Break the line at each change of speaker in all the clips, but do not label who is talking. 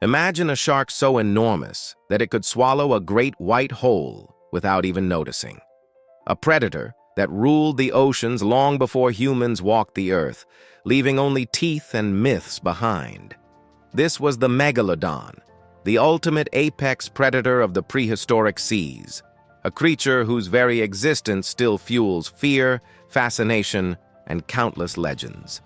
Imagine a shark so enormous that it could swallow a great white hole without even noticing. A predator that ruled the oceans long before humans walked the earth, leaving only teeth and myths behind. This was the Megalodon, the ultimate apex predator of the prehistoric seas, a creature whose very existence still fuels fear, fascination, and countless legends.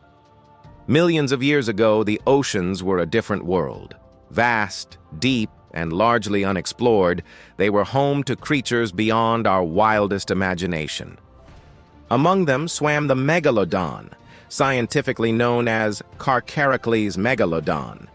Millions of years ago, the oceans were a different world. Vast, deep, and largely unexplored, they were home to creatures beyond our wildest imagination. Among them swam the Megalodon, scientifically known as Carcharicles megalodon.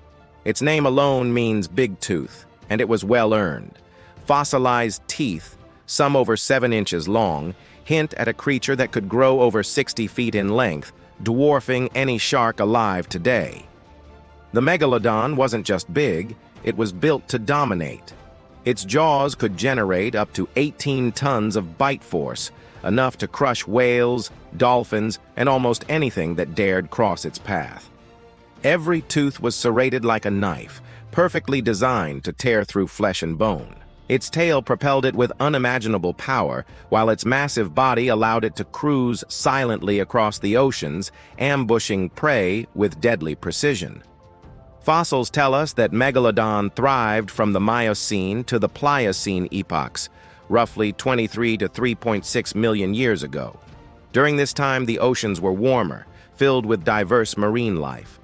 Its name alone means big tooth, and it was well earned. Fossilized teeth, some over 7 inches long, hint at a creature that could grow over 60 feet in length, dwarfing any shark alive today. The Megalodon wasn't just big, it was built to dominate. Its jaws could generate up to 18 tons of bite force, enough to crush whales, dolphins, and almost anything that dared cross its path. Every tooth was serrated like a knife, perfectly designed to tear through flesh and bone. Its tail propelled it with unimaginable power, while its massive body allowed it to cruise silently across the oceans, ambushing prey with deadly precision. Fossils tell us that Megalodon thrived from the Miocene to the Pliocene epochs, roughly 23 to 3.6 million years ago. During this time, the oceans were warmer, filled with diverse marine life.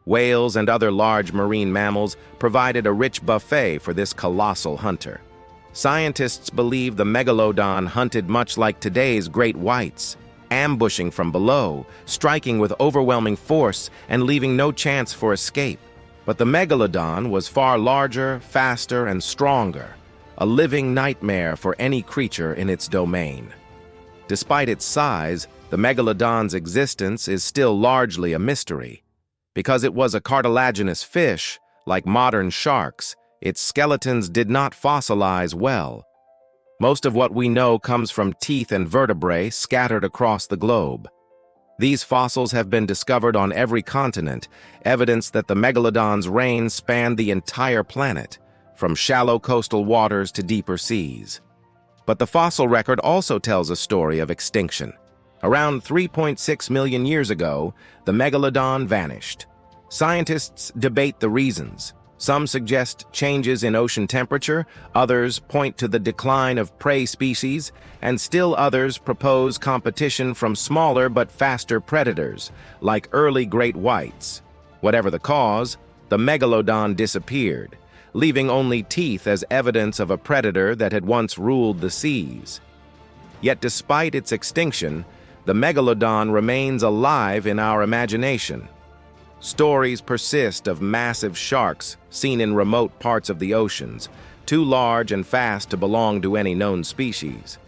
Whales and other large marine mammals provided a rich buffet for this colossal hunter. Scientists believe the Megalodon hunted much like today's great whites, ambushing from below, striking with overwhelming force, and leaving no chance for escape. But the Megalodon was far larger, faster, and stronger, a living nightmare for any creature in its domain. Despite its size, the Megalodon's existence is still largely a mystery. Because it was a cartilaginous fish, like modern sharks, its skeletons did not fossilize well. Most of what we know comes from teeth and vertebrae scattered across the globe. These fossils have been discovered on every continent, evidence that the Megalodon's reign spanned the entire planet, from shallow coastal waters to deeper seas. But the fossil record also tells a story of extinction. Around 3.6 million years ago, the Megalodon vanished. Scientists debate the reasons. Some suggest changes in ocean temperature, others point to the decline of prey species, and still others propose competition from smaller but faster predators, like early great whites. Whatever the cause, the Megalodon disappeared, leaving only teeth as evidence of a predator that had once ruled the seas. Yet despite its extinction, the Megalodon remains alive in our imagination. Stories persist of massive sharks seen in remote parts of the oceans, too large and fast to belong to any known species.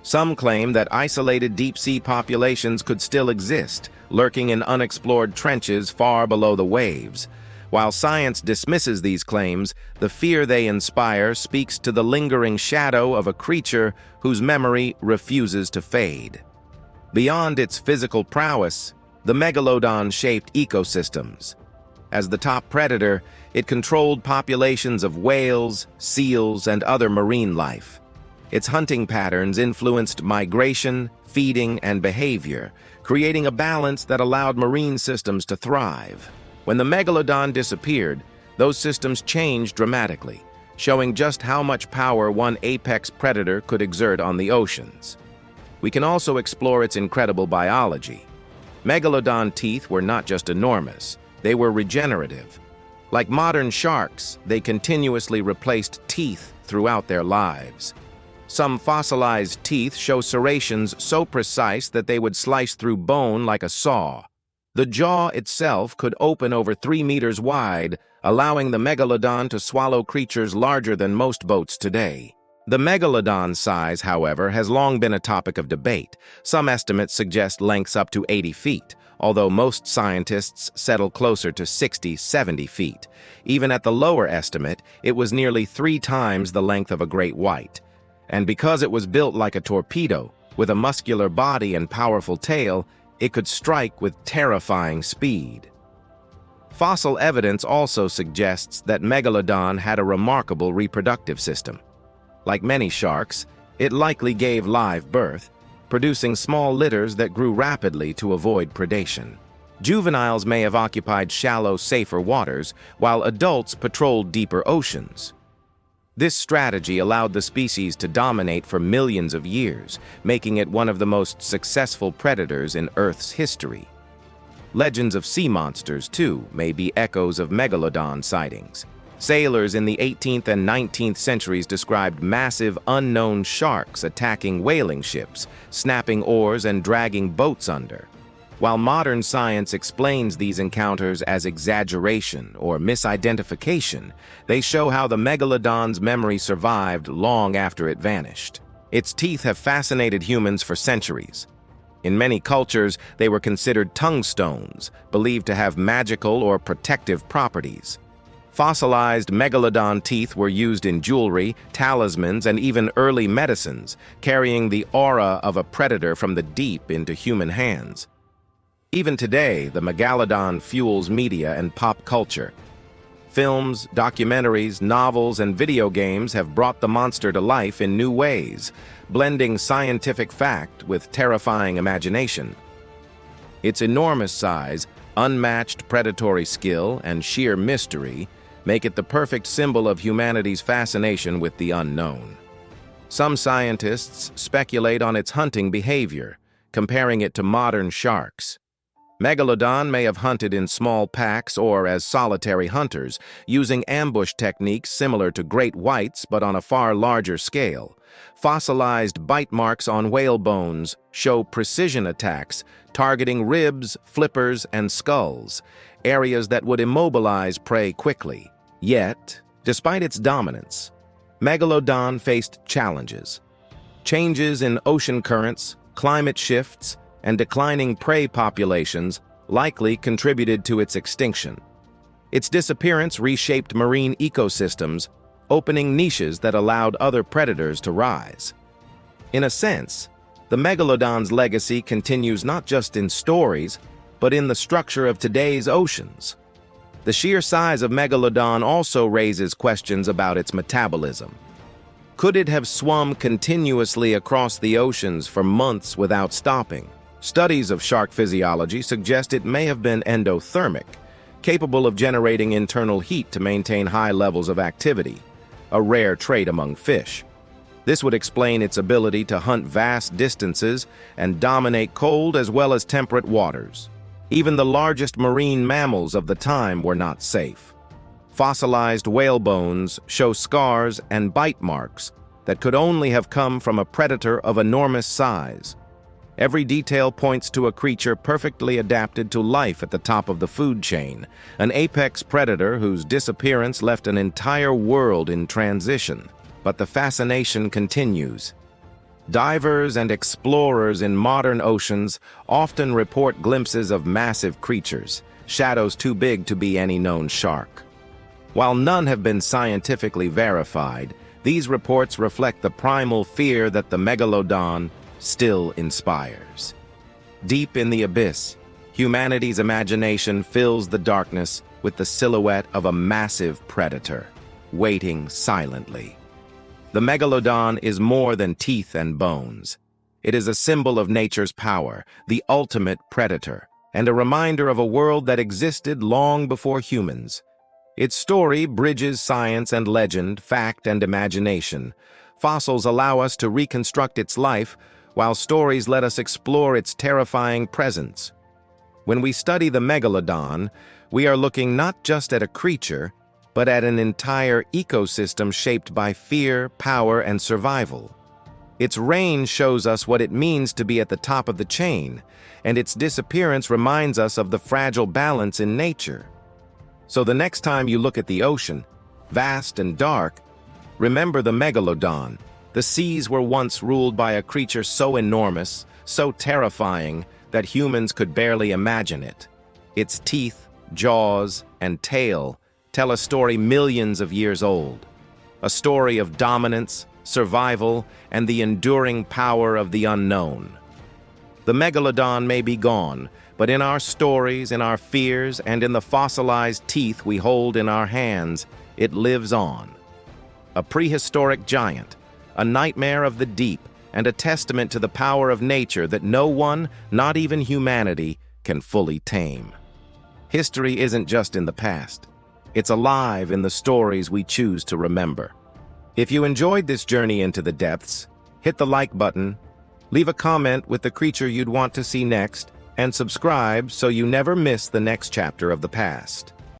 Some claim that isolated deep-sea populations could still exist, lurking in unexplored trenches far below the waves. While science dismisses these claims, the fear they inspire speaks to the lingering shadow of a creature whose memory refuses to fade. Beyond its physical prowess, the Megalodon shaped ecosystems. As the top predator, it controlled populations of whales, seals, and other marine life. Its hunting patterns influenced migration, feeding, and behavior, creating a balance that allowed marine systems to thrive. When the Megalodon disappeared, those systems changed dramatically, showing just how much power one apex predator could exert on the oceans. We can also explore its incredible biology. Megalodon teeth were not just enormous, they were regenerative. Like modern sharks, they continuously replaced teeth throughout their lives. Some fossilized teeth show serrations so precise that they would slice through bone like a saw. The jaw itself could open over 3 meters wide, allowing the Megalodon to swallow creatures larger than most boats today. The Megalodon's size, however, has long been a topic of debate. Some estimates suggest lengths up to 80 feet, although most scientists settle closer to 60-70 feet. Even at the lower estimate, it was nearly 3 times the length of a great white. And because it was built like a torpedo, with a muscular body and powerful tail, it could strike with terrifying speed. Fossil evidence also suggests that Megalodon had a remarkable reproductive system. Like many sharks, it likely gave live birth, producing small litters that grew rapidly to avoid predation. Juveniles may have occupied shallow, safer waters, while adults patrolled deeper oceans. This strategy allowed the species to dominate for millions of years, making it one of the most successful predators in Earth's history. Legends of sea monsters, too, may be echoes of Megalodon sightings. Sailors in the 18th and 19th centuries described massive, unknown sharks attacking whaling ships, snapping oars and dragging boats under. While modern science explains these encounters as exaggeration or misidentification, they show how the Megalodon's memory survived long after it vanished. Its teeth have fascinated humans for centuries. In many cultures, they were considered tongue stones, believed to have magical or protective properties. Fossilized Megalodon teeth were used in jewelry, talismans, and even early medicines, carrying the aura of a predator from the deep into human hands. Even today, the Megalodon fuels media and pop culture. Films, documentaries, novels, and video games have brought the monster to life in new ways, blending scientific fact with terrifying imagination. Its enormous size, unmatched predatory skill, and sheer mystery make it the perfect symbol of humanity's fascination with the unknown. Some scientists speculate on its hunting behavior, comparing it to modern sharks. Megalodon may have hunted in small packs or as solitary hunters, using ambush techniques similar to great whites but on a far larger scale. Fossilized bite marks on whale bones show precision attacks, targeting ribs, flippers, and skulls, areas that would immobilize prey quickly. Yet, despite its dominance, Megalodon faced challenges. Changes in ocean currents, climate shifts, and declining prey populations likely contributed to its extinction. Its disappearance reshaped marine ecosystems, opening niches that allowed other predators to rise. In a sense, the Megalodon's legacy continues not just in stories, but in the structure of today's oceans. The sheer size of Megalodon also raises questions about its metabolism. Could it have swum continuously across the oceans for months without stopping? Studies of shark physiology suggest it may have been endothermic, capable of generating internal heat to maintain high levels of activity, a rare trait among fish. This would explain its ability to hunt vast distances and dominate cold as well as temperate waters. Even the largest marine mammals of the time were not safe. Fossilized whale bones show scars and bite marks that could only have come from a predator of enormous size. Every detail points to a creature perfectly adapted to life at the top of the food chain, an apex predator whose disappearance left an entire world in transition. But the fascination continues. Divers and explorers in modern oceans often report glimpses of massive creatures, shadows too big to be any known shark. While none have been scientifically verified, these reports reflect the primal fear that the Megalodon still inspires. Deep in the abyss, humanity's imagination fills the darkness with the silhouette of a massive predator, waiting silently. The Megalodon is more than teeth and bones. It is a symbol of nature's power, the ultimate predator, and a reminder of a world that existed long before humans. Its story bridges science and legend, fact and imagination. Fossils allow us to reconstruct its life, while stories let us explore its terrifying presence. When we study the Megalodon, we are looking not just at a creature, but at an entire ecosystem shaped by fear, power, and survival. Its reign shows us what it means to be at the top of the chain, and its disappearance reminds us of the fragile balance in nature. So the next time you look at the ocean, vast and dark, remember the Megalodon. The seas were once ruled by a creature so enormous, so terrifying, that humans could barely imagine it. Its teeth, jaws, and tail tell a story millions of years old. A story of dominance, survival, and the enduring power of the unknown. The Megalodon may be gone, but in our stories, in our fears, and in the fossilized teeth we hold in our hands, it lives on. A prehistoric giant, a nightmare of the deep, and a testament to the power of nature that no one, not even humanity, can fully tame. History isn't just in the past. It's alive in the stories we choose to remember. If you enjoyed this journey into the depths, hit the like button, leave a comment with the creature you'd want to see next, and subscribe so you never miss the next chapter of the past.